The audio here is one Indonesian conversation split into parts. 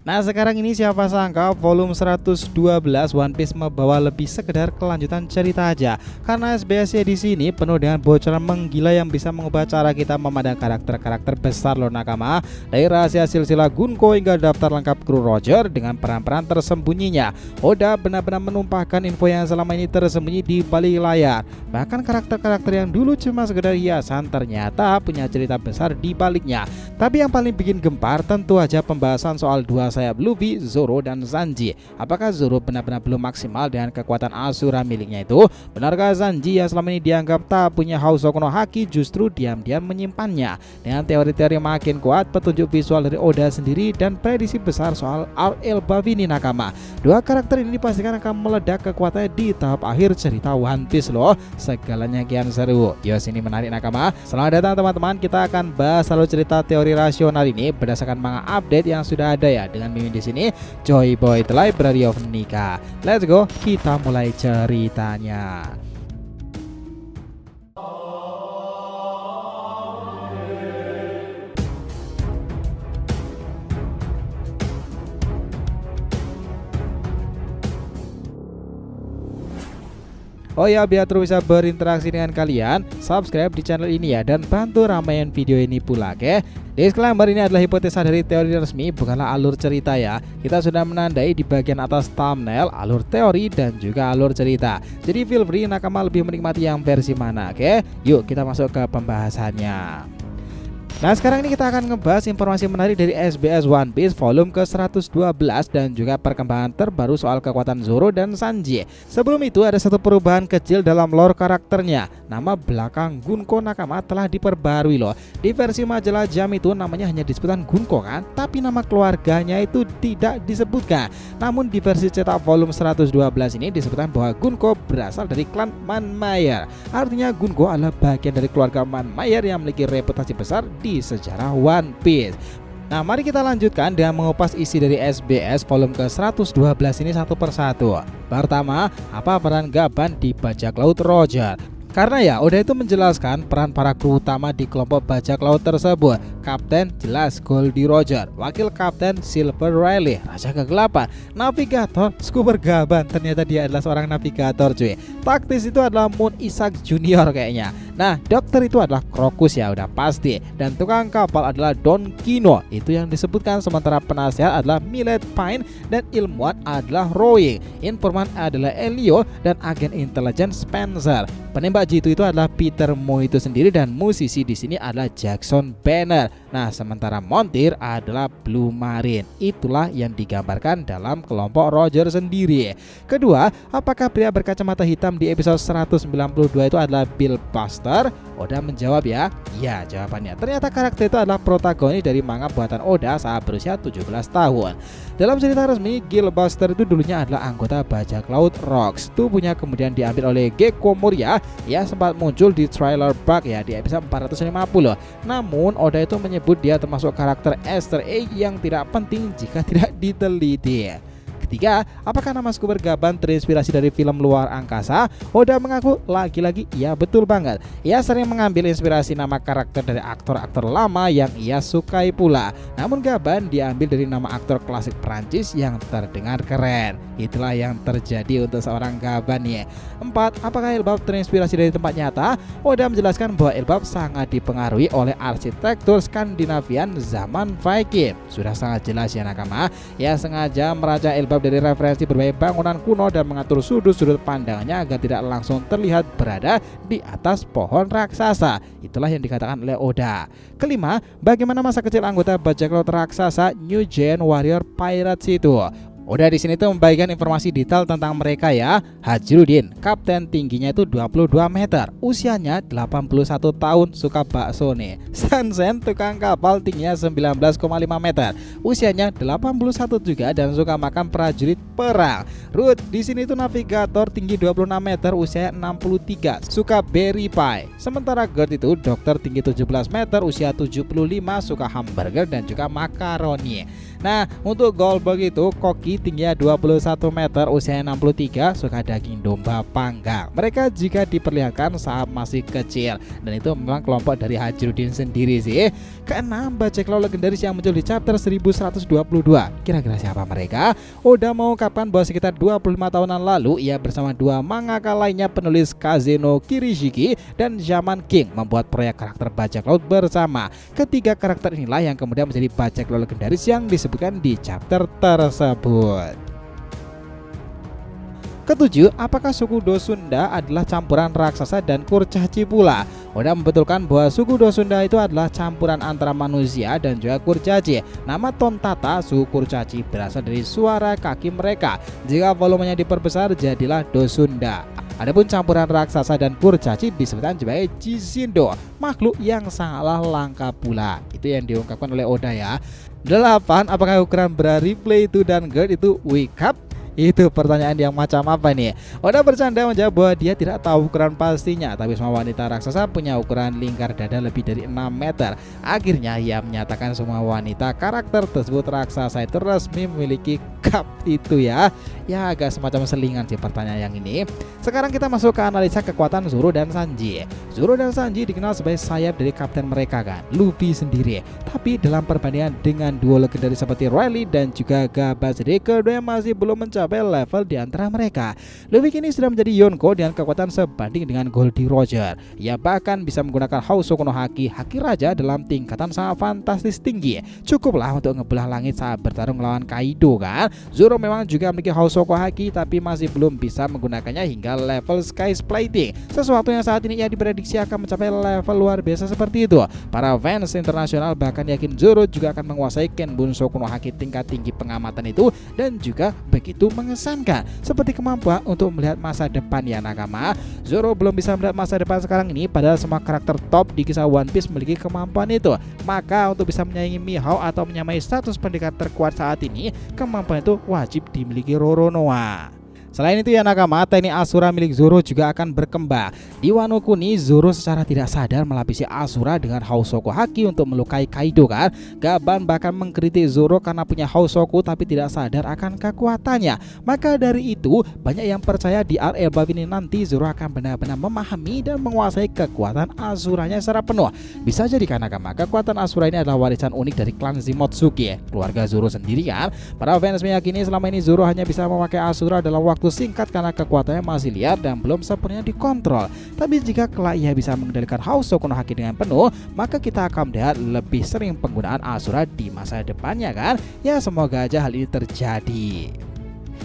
Nah sekarang ini siapa sangka volume 112 One Piece membawa lebih sekedar kelanjutan cerita aja. Karena SBS di sini penuh dengan bocoran menggila yang bisa mengubah cara kita memandang karakter-karakter besar loh nakama. Dari rahasia silsilah Gunko hingga daftar lengkap kru Roger dengan peran-peran tersembunyinya. Oda benar-benar menumpahkan info yang selama ini tersembunyi di balik layar. Bahkan karakter-karakter yang dulu cuma sekedar hiasan ternyata punya cerita besar di baliknya. Tapi yang paling bikin gempar tentu aja pembahasan soal dua sayap Luffy, Zoro, dan Sanji. Apakah Zoro benar-benar belum maksimal dengan kekuatan Asura miliknya itu? Benarkah Sanji yang selama ini dianggap tak punya Housoko no Haki justru diam-diam menyimpannya? Dengan teori-teori makin kuat, petunjuk visual dari Oda sendiri, dan prediksi besar soal Elbaf ini nakama. Dua karakter ini dipastikan akan meledak kekuatannya di tahap akhir cerita One Piece loh. Segalanya kian seru. Yo sini menarik nakama. Selamat datang teman-teman, kita akan bahas alur cerita teori rasional ini berdasarkan manga update yang sudah ada ya. Dengan mimin di sini Joy Boy The Library of Nika. Let's go, kita mulai ceritanya. Oh ya, biar terus bisa berinteraksi dengan kalian, subscribe di channel ini ya, dan bantu ramein video ini pula, oke? Disclaimer, ini adalah hipotesa dari teori resmi, bukanlah alur cerita ya. Kita sudah menandai di bagian atas thumbnail alur teori dan juga alur cerita. Jadi feel free nakama lebih menikmati yang versi mana, oke? Yuk kita masuk ke pembahasannya. Nah sekarang ini kita akan ngebahas informasi menarik dari SBS One Piece volume ke-112 dan juga perkembangan terbaru soal kekuatan Zoro dan Sanji. Sebelum itu ada satu perubahan kecil dalam lore karakternya. Nama belakang Gunko nakama telah diperbarui loh. Di versi majalah Jam itu namanya hanya disebutkan Gunko kan, tapi nama keluarganya itu tidak disebutkan. Namun di versi cetak volume 112 ini disebutkan bahwa Gunko berasal dari klan Manmayer. Artinya Gunko adalah bagian dari keluarga Manmayer yang memiliki reputasi besar di sejarah One Piece. Nah mari kita lanjutkan dengan mengupas isi dari SBS volume ke-112 ini satu persatu. Pertama, apa peran Gaban di bajak laut Roger? Karena ya Oda itu menjelaskan peran para kru utama di kelompok bajak laut tersebut. Kapten jelas Goldie Roger, wakil kapten Silver Riley, raja kegelapan, navigator Scuba Gaban. Ternyata dia adalah seorang navigator cuy. Taktis itu adalah Moon Isaac Junior kayaknya. Nah dokter itu adalah Crocus ya udah pasti. Dan tukang kapal adalah Don Kino, itu yang disebutkan. Sementara penasihat adalah Millet Pine dan ilmuwan adalah Rowing. Informan adalah Elio dan agen intelijen Spencer. Penembak jitu itu adalah Peter Mo itu sendiri, dan musisi di sini adalah Jackson Banner. Nah, sementara montir adalah Blue Marine. Itulah yang digambarkan dalam kelompok Roger sendiri. Kedua, apakah pria berkacamata hitam di episode 192 itu adalah Bill Buster? Oda menjawab ya. Ya, jawabannya. Ternyata karakter itu adalah protagonis dari manga buatan Oda saat berusia 17 tahun. Dalam cerita resmi, Gil Buster itu dulunya adalah anggota bajak laut Rocks. Tubuhnya kemudian diambil oleh Gekko Moria yang sempat muncul di trailer bug ya di episode 450. Namun Oda itu menyebut dia termasuk karakter Easter egg yang tidak penting jika tidak diteliti. Ketiga, apakah nama Scuba Gaban terinspirasi dari film luar angkasa? Oda mengaku lagi-lagi ya betul banget. Ia sering mengambil inspirasi nama karakter dari aktor-aktor lama yang ia sukai pula. Namun Gaban diambil dari nama aktor klasik Prancis yang terdengar keren. Itulah yang terjadi untuk seorang Gaban ya. 4. Apakah Elbaf terinspirasi dari tempat nyata? Oda menjelaskan bahwa Elbaf sangat dipengaruhi oleh arsitektur Skandinavian zaman Viking. Sudah sangat jelas ya nakama. Ia sengaja meraca Elbaf dari referensi berbagai bangunan kuno dan mengatur sudut-sudut pandangannya agar tidak langsung terlihat berada di atas pohon raksasa. Itulah yang dikatakan oleh Oda. Kelima, bagaimana masa kecil anggota bajak laut raksasa New Gen Warrior Pirates itu? Oda di sini tuh membagikan informasi detail tentang mereka ya. Hajrudin, kapten tingginya itu 22 meter, usianya 81 tahun, suka bakso nih. Sansen, tukang kapal tingginya 19,5 meter, usianya 81 juga dan suka makan prajurit perang. Ruth di sini tuh navigator tinggi 26 meter, usianya 63, suka berry pie. Sementara Gert itu dokter tinggi 17 meter, usia 75, suka hamburger dan juga makaroni. Nah, untuk Goldberg itu koki tingginya 21 meter, usia 63, suka daging domba panggang. Mereka jika diperlihatkan saat masih kecil, dan itu memang kelompok dari Hajrudin sendiri sih. Keenam, bajak laut legendaris yang muncul di chapter 1122. Kira-kira siapa mereka? Oda mengungkapkan bahwa sekitar 25 tahunan lalu ia bersama dua mangaka lainnya penulis Kazeno Kirishiki dan Shaman King membuat proyek karakter bajak laut bersama. Ketiga karakter inilah yang kemudian menjadi bajak laut legendaris yang disebutkan di chapter tersebut. Ketujuh, apakah suku Dosunda adalah campuran raksasa dan kurcaci pula? Oda membetulkan bahwa suku Dosunda itu adalah campuran antara manusia dan juga kurcaci. Nama Tontata, suku kurcaci, berasal dari suara kaki mereka. Jika volumenya diperbesar, jadilah Dosunda. Adapun campuran raksasa dan kurcaci disebutkan sebagai Jishindo, makhluk yang sangatlah langka pula. Itu yang diungkapkan oleh Oda ya. 8. Apakah ukuran bra Ripley itu dan Gerd itu wake up? Itu pertanyaan yang macam apa nih? Oda bercanda menjawab bahwa dia tidak tahu ukuran pastinya, tapi semua wanita raksasa punya ukuran lingkar dada lebih dari 6 meter. Akhirnya ia menyatakan semua wanita karakter tersebut raksasa itu resmi memiliki cup itu ya. Ya agak semacam selingan sih pertanyaan yang ini. Sekarang kita masuk ke analisa kekuatan Zoro dan Sanji. Zoro dan Sanji dikenal sebagai sayap dari kapten mereka kan, Luffy sendiri. Tapi dalam perbandingan dengan duo legendaris seperti Rayleigh dan juga Gaba sendiri, keduanya masih belum mencapai level di antara mereka. Luffy kini sudah menjadi Yonko dengan kekuatan sebanding dengan Goldie Roger. Ia bahkan bisa menggunakan Housou no Haki, Haki Raja dalam tingkatan sangat fantastis tinggi. Cukuplah untuk ngebelah langit saat bertarung melawan Kaido kan. Zoro memang juga memiliki Housou no Haki, tapi masih belum bisa menggunakannya hingga level Sky Splitting. Sesuatu yang saat ini ia diprediksi akan mencapai level luar biasa seperti itu. Para fans internasional bahkan yakin Zoro juga akan menguasai Kenbunso no Haki tingkat tinggi pengamatan itu, dan juga begitu mengesankan seperti kemampuan untuk melihat masa depan ya nakama. Zoro belum bisa melihat masa depan sekarang ini, padahal semua karakter top di kisah One Piece memiliki kemampuan itu. Maka untuk bisa menyaingi Mihawk atau menyamai status pendekar terkuat saat ini, kemampuan itu wajib dimiliki Roronoa. Selain itu ya nakama, teknik Asura milik Zoro juga akan berkembang. Di Wano Kuni, Zoro secara tidak sadar melapisi Asura dengan Housoku Haki untuk melukai Kaido kan. Gaban bahkan mengkritik Zoro karena punya Housoku tapi tidak sadar akan kekuatannya. Maka dari itu, banyak yang percaya di RL Bab ini nanti Zoro akan benar-benar memahami dan menguasai kekuatan Asuranya secara penuh. Bisa jadi karena nakama, kekuatan Asura ini adalah warisan unik dari klan Shimotsuki, keluarga Zoro sendiri kan. Para fans meyakini selama ini Zoro hanya bisa memakai Asura dalam waktu singkat karena kekuatannya masih liar dan belum sepenuhnya dikontrol. Tapi jika kelak ia bisa mengendalikan Housou no Haki dengan penuh, maka kita akan melihat lebih sering penggunaan Asura di masa depannya kan. Ya semoga aja hal ini terjadi.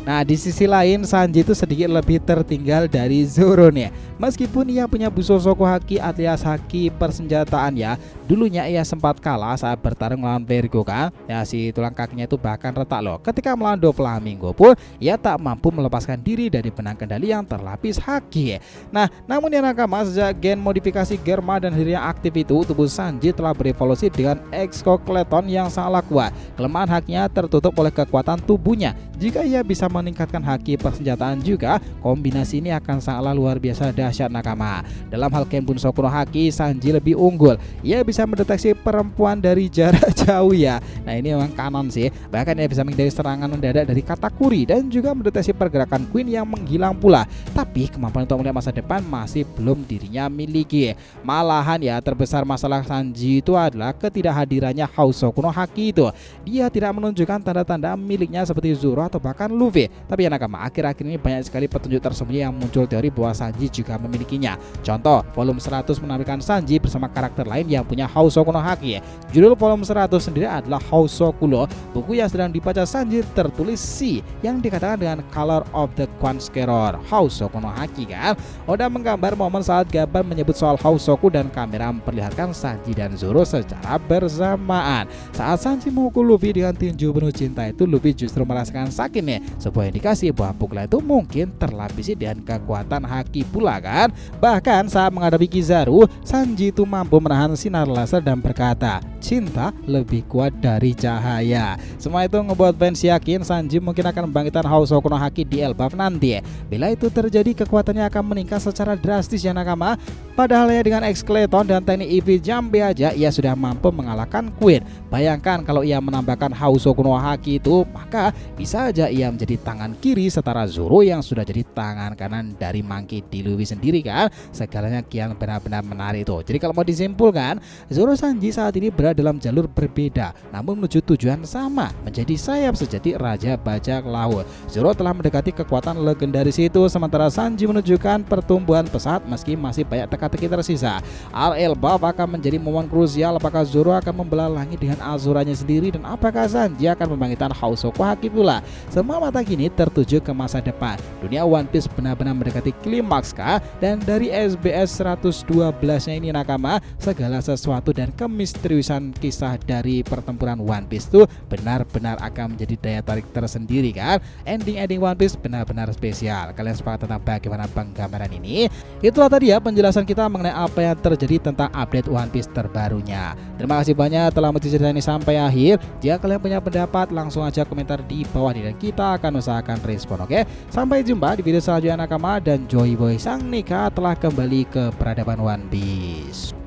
Nah di sisi lain, Sanji itu sedikit lebih tertinggal dari Zoro nih. Meskipun ia punya Busoshoku Haki alias haki persenjataan ya, dulunya ia sempat kalah saat bertarung melawan Virgo kan. Ya si tulang kakinya itu bahkan retak loh. Ketika melawan Doflamingo pun ia tak mampu melepaskan diri dari benang kendali yang terlapis haki. Nah namun ya nakama, sejak gen modifikasi Germa dan Hiri yang aktif itu, tubuh Sanji telah berevolusi dengan exoskeleton yang sangatlah kuat. Kelemahan hakinya tertutup oleh kekuatan tubuhnya. Jika ia bisa meningkatkan haki persenjataan juga, kombinasi ini akan sangatlah luar biasa dahsyat nakama. Dalam hal Kenbunso no Haki, Sanji lebih unggul. Ia bisa mendeteksi perempuan dari jarak jauh ya. Nah ini memang kanon sih. Bahkan ia bisa menghindari serangan mendadak dari Katakuri dan juga mendeteksi pergerakan Queen yang menghilang pula. Tapi kemampuan untuk melihat masa depan masih belum dirinya miliki. Malahan ya, terbesar masalah Sanji itu adalah ketidakhadirannya Housou no Haki itu. Dia tidak menunjukkan tanda-tanda miliknya seperti Zoro atau bahkan Luffy. Tapi ya nakama, akhir-akhir ini banyak sekali petunjuk tersembunyi yang muncul teori bahwa Sanji juga memilikinya. Contoh, volume 100 menampilkan Sanji bersama karakter lain yang punya Housou no Haki. Judul volume 100 sendiri adalah Housouku no. Buku yang sedang dibaca Sanji tertulis C yang dikatakan dengan Color of the Quanskiror, Housouku no Haki kan. Oda menggambar momen saat Gaban menyebut soal Housouku dan kamera memperlihatkan Sanji dan Zoro secara bersamaan. Saat Sanji memukul Luffy dengan tinju penuh cinta itu, Luffy justru merasakan sakit nih. sebuah indikasi bahwa pukulan itu mungkin terlapisi dengan kekuatan haki pula kan. Bahkan saat menghadapi Kizaru, Sanji itu mampu menahan sinar laser dan berkata, cinta lebih kuat dari cahaya. Semua itu membuat fans yakin Sanji mungkin akan membangkitkan Housou Kuno Haki di Elbaf nanti. Bila itu terjadi, kekuatannya akan meningkat secara drastis ya nakama. Padahal ya dengan Exclaton dan teknik EV Jambe aja ia sudah mampu mengalahkan Queen. Bayangkan kalau ia menambahkan Housou Kuno Haki itu, maka bisa aja ia menjadi tangan kiri setara Zoro yang sudah jadi tangan kanan dari Monkey D. Luffy sendiri kan. Segalanya kian benar-benar menarik tuh. Jadi kalau mau disimpulkan, Zoro Sanji saat ini berada dalam jalur berbeda namun menuju tujuan sama, menjadi sayap sejati Raja Bajak Laut. Zoro telah mendekati kekuatan legendaris itu, sementara Sanji menunjukkan pertumbuhan pesat meski masih banyak teka-teki tersisa. Elbaf akan menjadi momen krusial. Apakah Zoro akan membelah langit dengan azuranya sendiri, dan apakah Sanji akan membangkitkan Housou Kuno Haki pula? Semua mata kini tertuju ke masa depan. Dunia One Piece benar-benar mendekati klimaks kah? Dan dari SBS 112-nya ini nakama, segala sesuatu dan kemisteriusan kisah dari pertempuran One Piece itu benar-benar akan menjadi daya tarik tersendiri kan. Ending One Piece benar-benar spesial. Kalian sepakat tentang bagaimana penggambaran ini? Itulah tadi ya penjelasan kita mengenai apa yang terjadi tentang update One Piece terbarunya. Terima kasih banyak telah menonton cerita ini sampai akhir. Jika kalian punya pendapat, langsung aja komentar di bawah dan kita akan usahakan respon. Oke, sampai jumpa di video selanjutnya nakama, dan Joy Boy Sang Nika telah kembali ke peradaban One Piece.